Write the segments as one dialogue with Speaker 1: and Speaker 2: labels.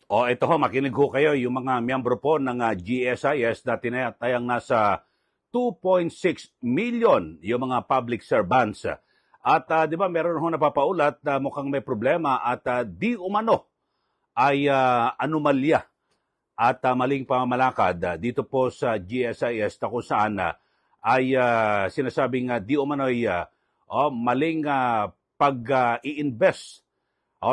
Speaker 1: O ito ho, makinig ho kayo yung mga miyembro po ng GSIS na tinatayang nasa 2.6 million yung mga public servants. At di ba meron ho napapaulat na mukhang may problema at di umano ay anomalya at maling pamamalakad dito po sa GSIS na kung saan ay sinasabing di umano ay maling pag-i-invest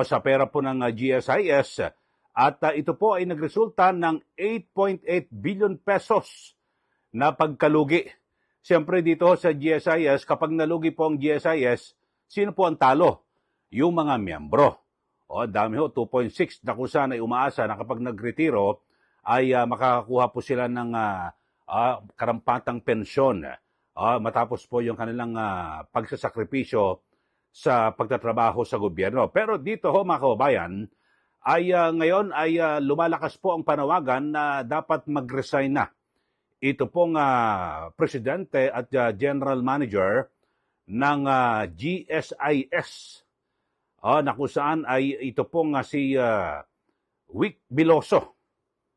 Speaker 1: sa pera po ng GSIS at ito po ay nagresulta ng 8.8 billion pesos na pagkalugi. Siyempre dito sa GSIS, kapag nalugi po ang GSIS, sino po ang talo? Yung mga miyembro. Dami ho, 2.6 na kung saan ay umaasa na kapag nagretiro ay makakakuha po sila ng karampatang pensyon matapos po yung kanilang pagsasakripisyo sa pagtatrabaho sa gobyerno. Pero dito ho mga kababayan, ay ngayon ay lumalakas po ang panawagan na dapat mag-resign na. Ito pong presidente at general manager ng GSIS na kung saan ay ito pong si Wick Biloso.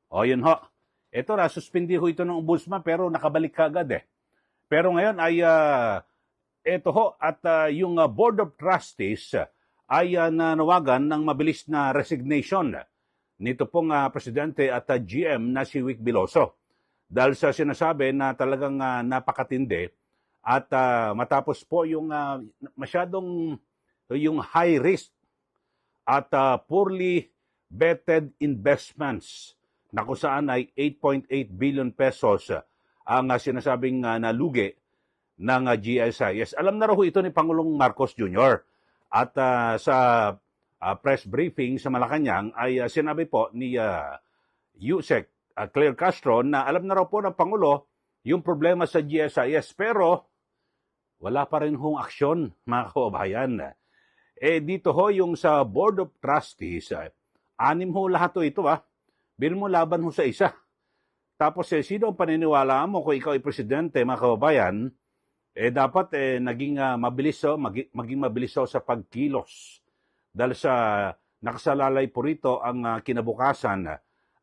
Speaker 1: Yun ho. Ito na, suspindi ho ito ng ombudsman pero nakabalik kagad eh. Pero ngayon ay ito ho at yung Board of Trustees ay nanawagan ng mabilis na resignation nito pong presidente at GM na si Wick Biloso. Dahil sa sinasabi na talagang napakatindi at matapos po yung masyadong yung high risk at poorly vetted investments na kung saan ay 8.8 billion pesos ang sinasabing nalugi ng GSIS. Alam na raw ito ni Pangulong Marcos Jr. At sa press briefing sa Malacanang ay sinabi po ni Yusek Claire Castro na alam na raw po ng Pangulo yung problema sa GSIS pero wala pa rin hong aksyon, mga kababayan. Dito ho yung sa Board of Trustees, 6 ho lahat ito Bilhin mo laban ho sa isa. Tapos sino ang paniniwala mo kung ikaw ay presidente, mga kababayan, dapat naging mabilis maging mabilis sa pagkilos. Dahil sa nakasalalay po rito ang kinabukasan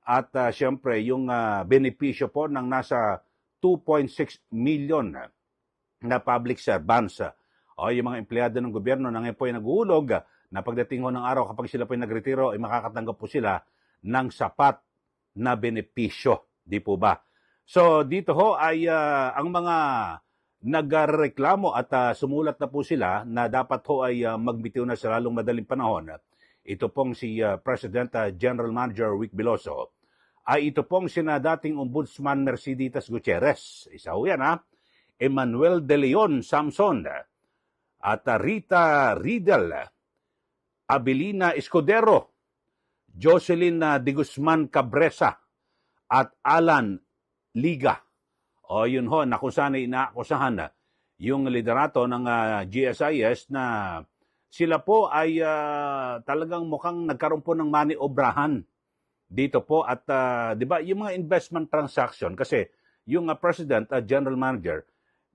Speaker 1: at siyempre yung benepisyo po ng nasa 2.6 million na public servants. Yung mga empleyado ng gobyerno na ngayon po ay nag-uulog na pagdating ho ng araw kapag sila po ay nagretiro ay makakatanggap po sila ng sapat na benepisyo. Di po ba? So dito ho ay ang mga nagreklamo at sumulat na po sila na dapat ho ay magbitiw na sa lalong madaling panahon. Ito pong si President General Manager Wick Biloso ay ito pong sina dating Ombudsman Merceditas Gutierrez. Isa ho yan Emmanuel De Leon Samson at Rita Riddle, Abilina Escudero, Jocelyn De Guzman Cabresa at Alan Liga. Yun ho, na kung saan inaakusahan yung liderato ng GSIS na sila po ay talagang mukhang nagkaroon po ng maniobrahan dito po at di ba yung mga investment transaction kasi yung president at general manager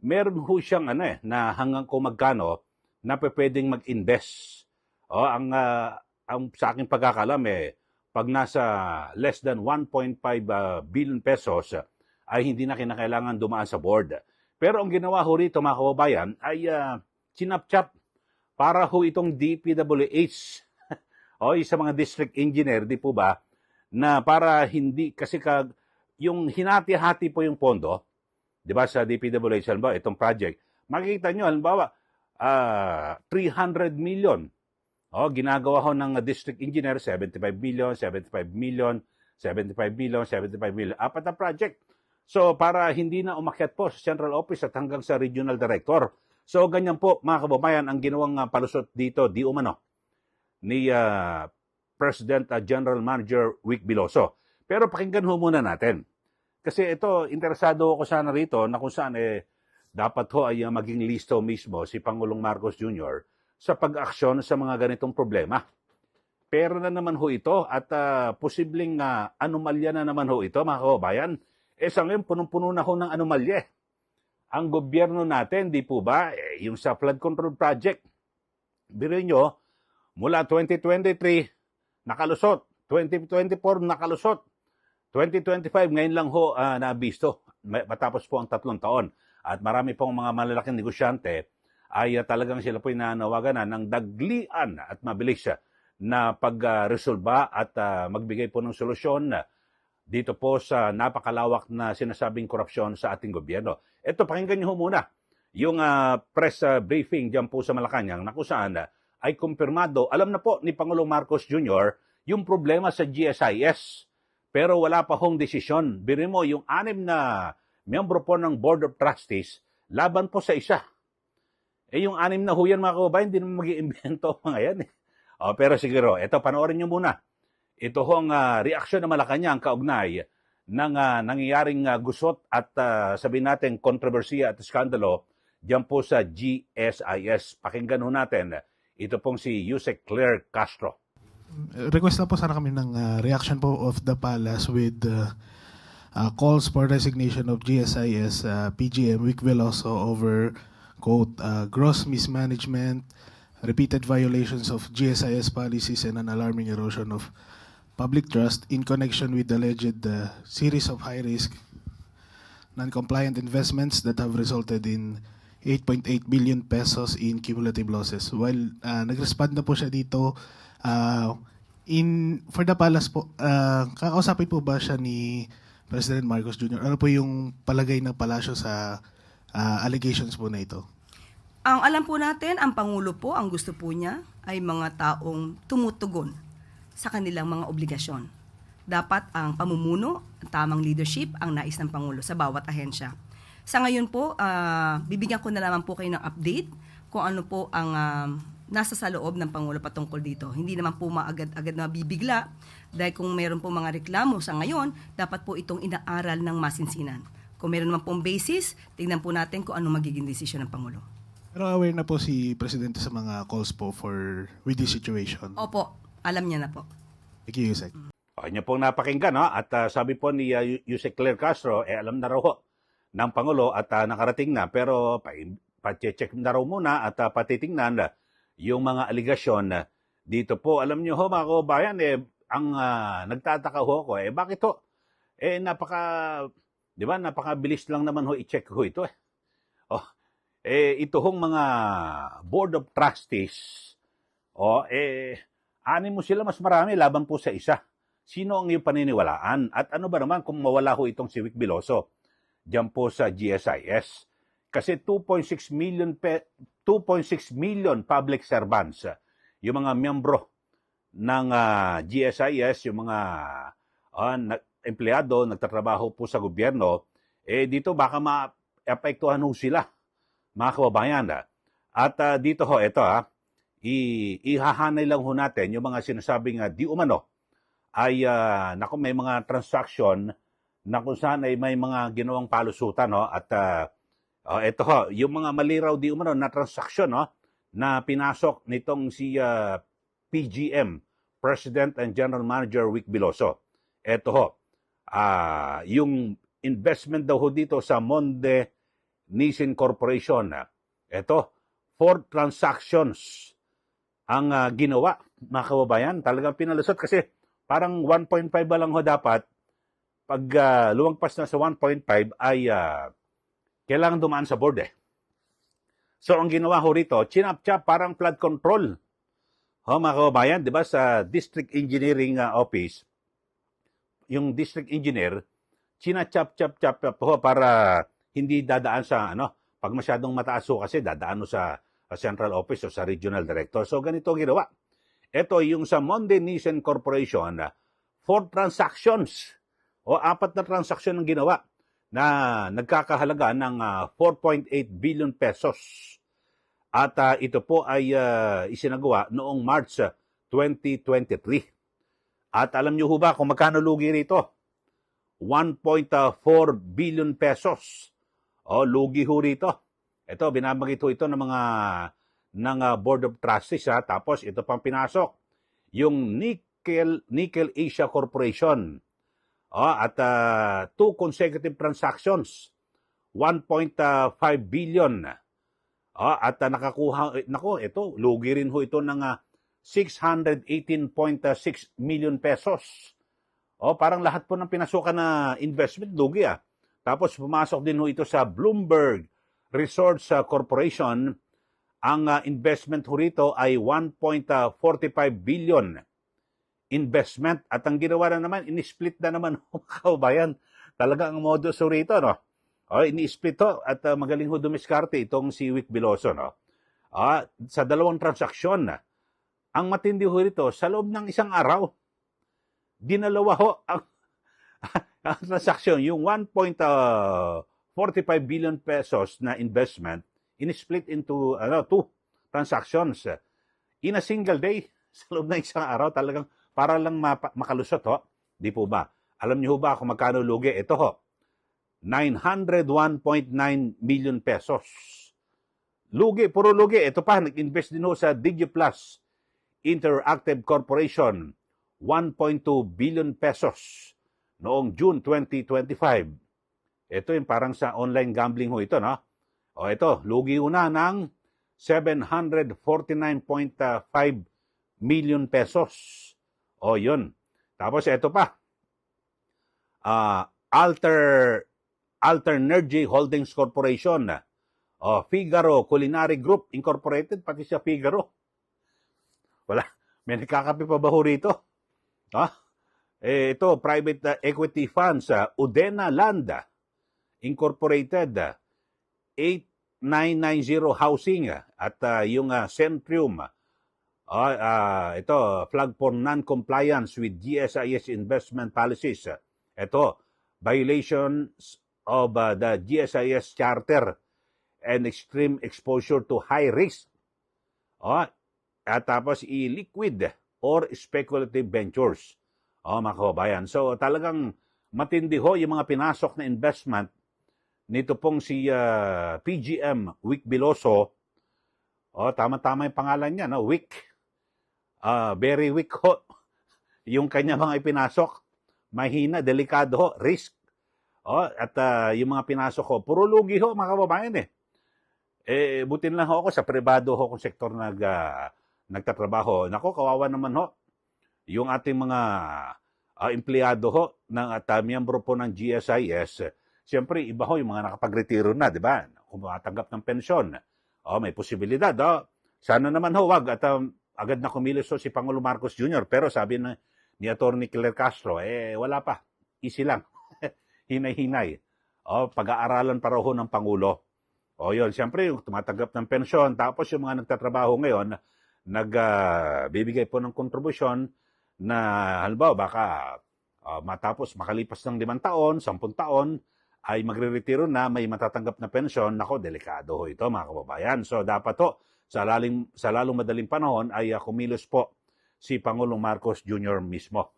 Speaker 1: meron ho siyang na hanggang kung magkano na pwedeng mag-invest. Ang sa aking pagkakalam pag nasa less than 1.5 billion pesos ay hindi na kinakailangan dumaan sa board. Pero ang ginawa ho rito mga kababayan ay sinapchap para ho itong DPWH sa mga district engineer, di po ba, na para hindi, kasi yung hinati-hati po yung pondo, di ba sa DPWH, halimbawa, itong project, makikita nyo, halimbawa, 300 million. Ginagawa ho ng district engineer, 75 million, 75 million, 75 million, 75 million. 4 na project. So, para hindi na umakyat po sa central office at hanggang sa regional director. So, ganyan po, mga kababayan, ang ginawang palusot dito, di umano, ni President General Manager Wick Biloso. Pero pakinggan ho muna natin. Kasi ito, interesado ako sana rito na kung saan dapat ho ay maging listo mismo si Pangulong Marcos Jr. sa pag-aksyon sa mga ganitong problema. Pero na naman ho ito at posibleng anomalya na naman ho ito, mga kababayan. Sa ngayon, punong-puno na ho ng anomalya. Ang gobyerno natin, di po ba, yung sa flood control project, biruin nyo, mula 2023, nakalusot, 2024 nakalusot. 2025 ngayon lang ho nabisto matapos po ang 3 taon. At marami pong mga malalaking negosyante ay talagang sila po nanawagan na ng daglian at mabilis na pagresolba at magbigay po ng solusyon dito po sa napakalawak na sinasabing korupsyon sa ating gobyerno. Ito, pakinggan niyo muna yung press briefing dyan po sa Malacanang na kung saan ay kumpirmado, alam na po ni Pangulong Marcos Jr. yung problema sa GSIS. Pero wala pa hong desisyon. Biro mo, yung 6 na miyembro po ng Board of Trustees, laban po sa isa. Yung 6 na huyan mga kababayan, hindi naman mag-iimbento mga yan. Pero siguro, ito, panoorin nyo muna. Ito hong reaksyon ng Malacanang kaugnay ng nangyayaring gusot at sabihin natin kontrobersiya at skandalo diyan po sa GSIS. Pakinggan ho natin. Ito pong si Yusek Claire Castro.
Speaker 2: Request na po sana kami ng reaction po of the palace with calls for resignation of GSIS PGM Vic Veloso over, quote, gross mismanagement, repeated violations of GSIS policies, and an alarming erosion of public trust in connection with the alleged series of high-risk, non-compliant investments that have resulted in 8.8 billion pesos in cumulative losses. While nag-respond na po siya dito, for the palace po, kakausapin po ba siya ni President Marcos Jr.? Ano po yung palagay ng palasyo sa allegations po na ito?
Speaker 3: Ang alam po natin, ang Pangulo po, ang gusto po niya ay mga taong tumutugon sa kanilang mga obligasyon. Dapat ang pamumuno, tamang leadership, ang nais ng Pangulo sa bawat ahensya. Sa ngayon po, bibigyan ko na naman po kayo ng update kung ano po ang nasa sa loob ng Pangulo patungkol dito. Hindi naman po maagad-agad na bibigla dahil kung meron po mga reklamo sa ngayon, dapat po itong inaaral ng masinsinan. Kung meron naman pong basis, tingnan po natin kung ano magiging desisyon ng Pangulo.
Speaker 2: Pero aware na po si Presidente sa mga calls po with this situation?
Speaker 3: Opo, alam niya na po.
Speaker 2: Thank you, Yusek.
Speaker 1: Okay niyo pong napakinggan, no? At sabi po ni Yusek Claire Castro, alam na raw ng Pangulo at nakarating na, pero pa-check na raw muna at patitingnan yung mga aligasyon dito po. Alam niyo ho, mga kababayan, ang nagtataka ho ako, bakit ho? Di ba, napakabilis lang naman ho i-check ho ito ito hong mga Board of Trustees, anin mo sila, mas marami laban po sa isa. Sino ang iyong paniniwalaan? At ano ba naman kung mawala ho itong si Vic Veloso diyan po sa GSIS? Kasi 2.6 million public servants, yung mga miyembro ng GSIS, yung mga empleyado, nagtatrabaho po sa gobyerno, dito baka maapektuhan ho sila, mga kababayan. At dito ho, ito ihahanay lang ho natin yung mga sinasabing di umano ay may mga transaction na kung saan ay may mga ginawang palusutan at ito ho, yung mga maliraw di umano na transaction na pinasok nitong si PGM, President and General Manager Vic Veloso. Ito ho, yung investment daw ho dito sa Monde Nissin Corporation. Ito, 4 transactions ang ginawa, mga kababayan. Talagang pinalusot kasi parang 1.5 lang ho dapat. Pag lumagpas na sa 1.5 ay kailangan dumaan sa board So, ang ginawa ho rito, chinap-chap parang flood control. Mga kababayan, di ba sa District Engineering Office, yung District Engineer, chinachap-chap-chap ho para hindi dadaan sa pag masyadong mataas ho kasi dadaan sa central office o sa regional director. So ganito ginawa. Ito yung sa Monde Nissin Corporation, 4 transactions o 4 na transaksyon ang ginawa na nagkakahalaga ng 4.8 billion pesos. At ito po ay isinagawa noong March 2023. At alam niyo ho ba kung magkano lugi rito? 1.4 billion pesos. Lugi ho rito. Ito, binabanggit ho ito ng Board of Trustees. Tapos ito pang pinasok. Yung Nickel Asia Corporation. At 2 consecutive transactions. 1.5 billion. At nakakuha, ito, lugi rin ho ito ng 618.6 million pesos. O, parang lahat po ng pinasukan na investment, lugi ah. Tapos pumasok din ho ito sa Bloomberg Resorts Corporation. Ang investment ho rito ay 1.45 billion investment. At ang ginawa na naman, in-split na naman ho, mga kababayan. Talaga ang modus ho rito, no? O, ini-split ho at magaling ho dumiskarte itong si Wick Biloso, no? Sa dalawang transaksyon, ang matindi ho rito, sa loob ng isang araw, dinalawa ho ang transaksyon, yung 1.45 billion pesos na investment, in-split into two transactions in a single day. Sa loob ng isang araw, talagang para lang makalusot ho. Di po ba? Alam niyo ba kung magkano lugi? Ito ho, 901.9 million pesos. Lugi, puro lugi. Ito pa, nag-invest din ho sa DigiPlus Interactive Corporation, 1.2 billion pesos noong June 2025. Ito yung parang sa online gambling ho ito, no? O ito, lugi una ng 749.5 million pesos. O yun. Tapos ito pa, Alternergy Holdings Corporation, Figaro Culinary Group Incorporated, pati siya Figaro. Wala, may nakakapi pa ba ho rito? Ito, private equity funds, Udena Land Incorporated, 8990 Housing, at yung Centrium, ito, flag for non-compliance with GSIS investment policies. Ito, violations of the GSIS Charter and extreme exposure to high risk. At tapos i-liquid or speculative ventures. Mga kababayan. So talagang matindi ho yung mga pinasok na investment nito pong si PGM Wick Biloso. Tama-tama yung pangalan niya, no? Wick. Very weak ho. Yung kanya mga ipinasok, mahina, delikado ho, risk. At yung mga pinasok ho, puro lugi ho, mga kababayan eh. Butin lang ho ako sa pribado ho kung sektor nagtatrabaho. Nako, kawawa naman ho. Yung ating mga empleyado ho at miyembro po ng GSIS, siyempre iba ho yung mga nakapagretiro na, di ba? Kung makatanggap ng pensyon, may posibilidad. Sana naman ho, wag. At agad na kumilos ho si Pangulo Marcos Jr. Pero sabi ni Atty. Claire Castro, wala pa. Easy lang. Hinay-hinay. Pag-aaralan pa raw ho ng Pangulo. Yun, siyempre yung tumatanggap ng pensyon, tapos yung mga nagtatrabaho ngayon, nagbibigay po ng kontribusyon na halimbawa baka matapos makalipas ng 5 taon, 10 taon, ay magre-retiro na, may matatanggap na pensyon. Nako, delikado ho ito, mga kababayan. So dapat ho, sa lalong madaling panahon ay kumilos po si Pangulong Marcos Jr. mismo.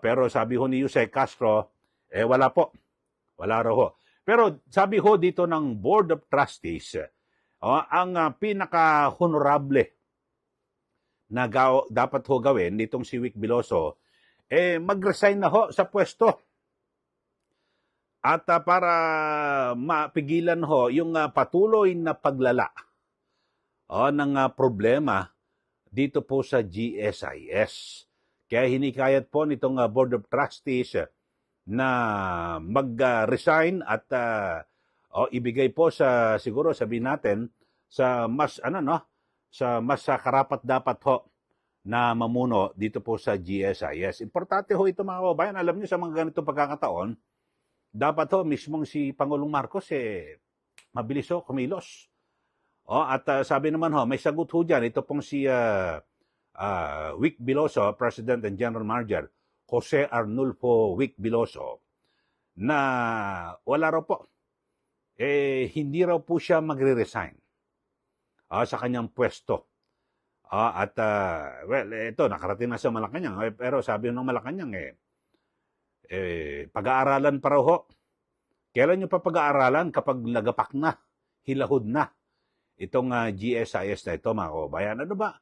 Speaker 1: Pero sabi ho ni Jose Castro, wala po. Wala raw ho. Pero sabi ho dito ng Board of Trustees, ang pinaka-honorable na dapat ho gawin nitong si Wick Biloso, mag-resign na ho sa pwesto. At para mapigilan ho yung patuloy na paglala ng problema dito po sa GSIS. Kaya hinikayat po nitong Board of Trustees na mag-resign at ibigay po sa, siguro sabihin natin, sa mas sa mas karapat-dapat ho na mamuno dito po sa GSIS. Importante ho ito, mga kababayan. Alam niyo, sa mga ganitong pagkakataon, dapat ho mismong si Pangulong Marcos mabilis ho kumilos. At sabi naman ho, may sagot ho dyan. Ito pong si Wick Biloso, President and General Manager, Jose Arnulfo Wick Biloso, na wala raw po. Hindi raw po siya magre-resign sa kanyang pwesto. Ito, nakarating na sa Malacanang. Pero sabi ng Malacanang, pag-aaralan pa raw ho. Kailan nyo pa pag-aaralan? Kapag lagapak na, hilahod na itong GSIS na ito, mga kababayan. Ano ba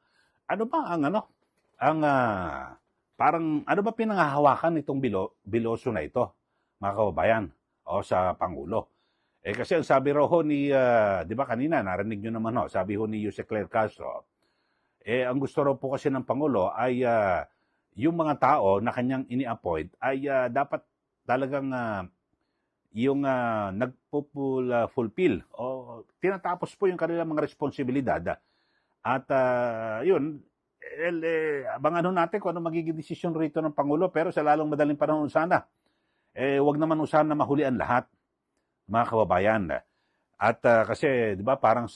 Speaker 1: parang ano ba pinangahawakan itong Biloso na ito, mga kababayan, sa Pangulo? Kasi ang sabi raw ho ni, di ba kanina, narinig nyo naman ho, sabi ho ni Jose Claire Castro, ang gusto raw po kasi ng Pangulo ay yung mga tao na kanyang ini-appoint ay dapat talagang yung nagpo-fulfill o tinatapos po yung kanilang mga responsibilidad. At yun, abangan ho natin kung ano magiging desisyon rito ng Pangulo, pero sa lalong madaling panahon sana, wag naman sana mahulian lahat, mga kababayan. At kasi, di ba, parang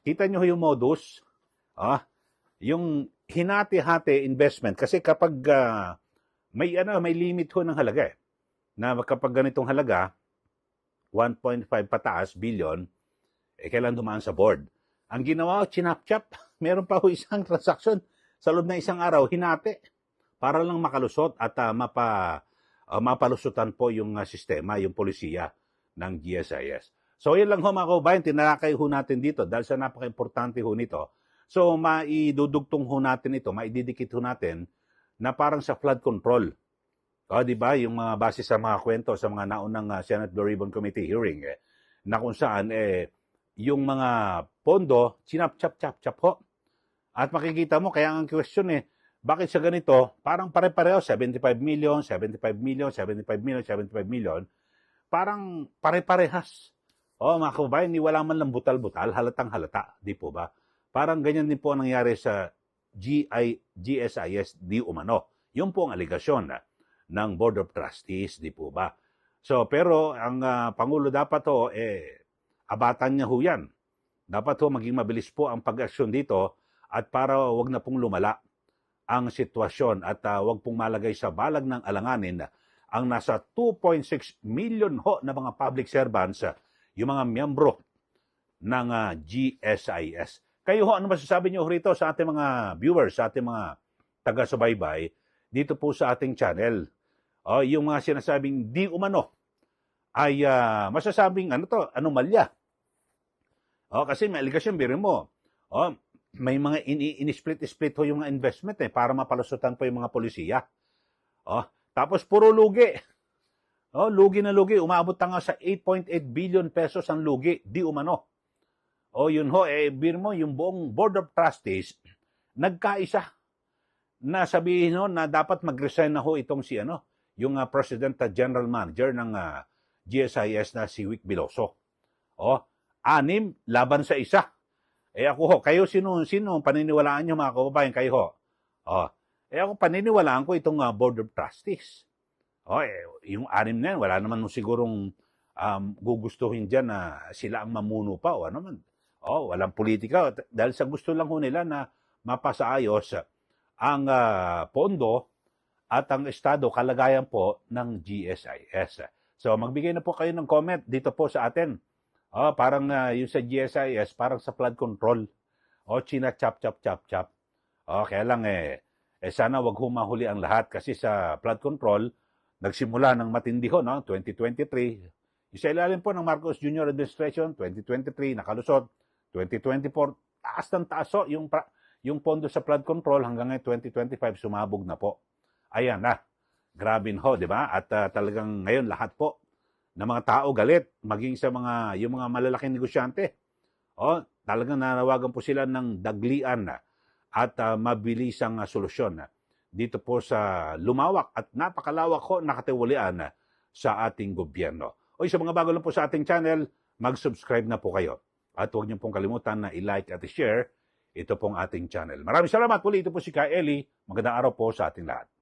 Speaker 1: kita nyo yung modus, yung hinati-hati investment, kasi kapag may limit ho ng halaga na kapag ganitong halaga, 1.5 pataas billion, kailan dumaan sa board. Ang ginawa, chinap-chap, meron pa ho isang transaction sa loob ng isang araw, hinati, para lang makalusot at mapalusutan po yung sistema, yung polisiya ng GSIS. So, yun lang ho mga kaubayan, tinalakay ho natin dito dahil sa napaka-importante ho nito. So, maidudugtong ho natin ito, maididikit ho natin na parang sa flood control. Di ba? Yung mga base sa mga kwento sa mga naunang Senate Blue Ribbon Committee hearing, na kung saan, yung mga pondo, chinap-chap-chap-chap ho. At makikita mo, kaya ang question bakit sa ganito, parang pare-pareho, 75 million, 75 million, 75 million, 75 million, parang pare-parehas. Mga kababayan, ni wala man lang butal-butal, halatang halata, di po ba? Parang ganyan din po nangyari sa GSIS di umano. Yun po ang aligasyon ng Board of Trustees, di po ba? So, pero ang Pangulo dapat abatan niya ho yan. Dapat maging mabilis po ang pag-aksyon dito at para wag na pong lumala ang sitwasyon at wag pong malagay sa balag ng alanganin ang nasa 2.6 million ho na mga public servants, yung mga miyembro ng GSIS. Kayo ho, ano masasabi niyo rito sa ating mga viewers, sa ating mga taga-subaybay dito po sa ating channel? Yung mga sinasabing di umano ay masasabing anomalya. Kasi may aligasyon, biro mo. May mga in-split-split ho yung mga investment para mapalusutan po yung mga polisiya. Tapos puro lugi. Lugi na lugi. Umabot na nga sa 8.8 billion pesos ang lugi. Di umano. Yun ho, biro mo, yung buong Board of Trustees, nagkaisa na sabihin ho na dapat mag-resign na ho itong yung President at General Manager ng GSIS na si Vic Veloso. 6 laban sa 1. Ako ho, kayo sino paniniwalaan nyo mga kababayan, kayo ho? Ako paniniwalaan ko itong Board of Trustees. Yung 6 na yan, wala naman sigurong gugustuhin dyan na sila ang mamuno pa o ano man. Walang politika. Dahil sa gusto lang ho nila na mapasaayos ang pondo at ang estado kalagayan po ng GSIS. So magbigay na po kayo ng comment dito po sa atin. Parang yung sa GSIS, parang sa flood control. China chap. Kaya lang sana wag humahuli ang lahat kasi sa flood control, nagsimula ng matindi ho, 2023. Isa ilalim po ng Marcos Jr. Administration, 2023, nakalusot. 2024, taas ng taas yung pondo sa flood control hanggang ngayon 2025, sumabog na po. Ayan na, grabe ho, di ba? At talagang ngayon lahat po ng mga tao galit, maging sa yung mga malalaking negosyante. Talagang nanawagan po sila ng daglian at mabilisang solusyon dito po sa lumawak at napakalawak ho nakatiwalian sa ating gobyerno. Sa mga bago lang po sa ating channel, mag-subscribe na po kayo. At huwag niyo pong kalimutan na i-like at i-share ito pong ating channel. Maraming salamat. Ito po si Kyle Eli. Magandang araw po sa ating lahat.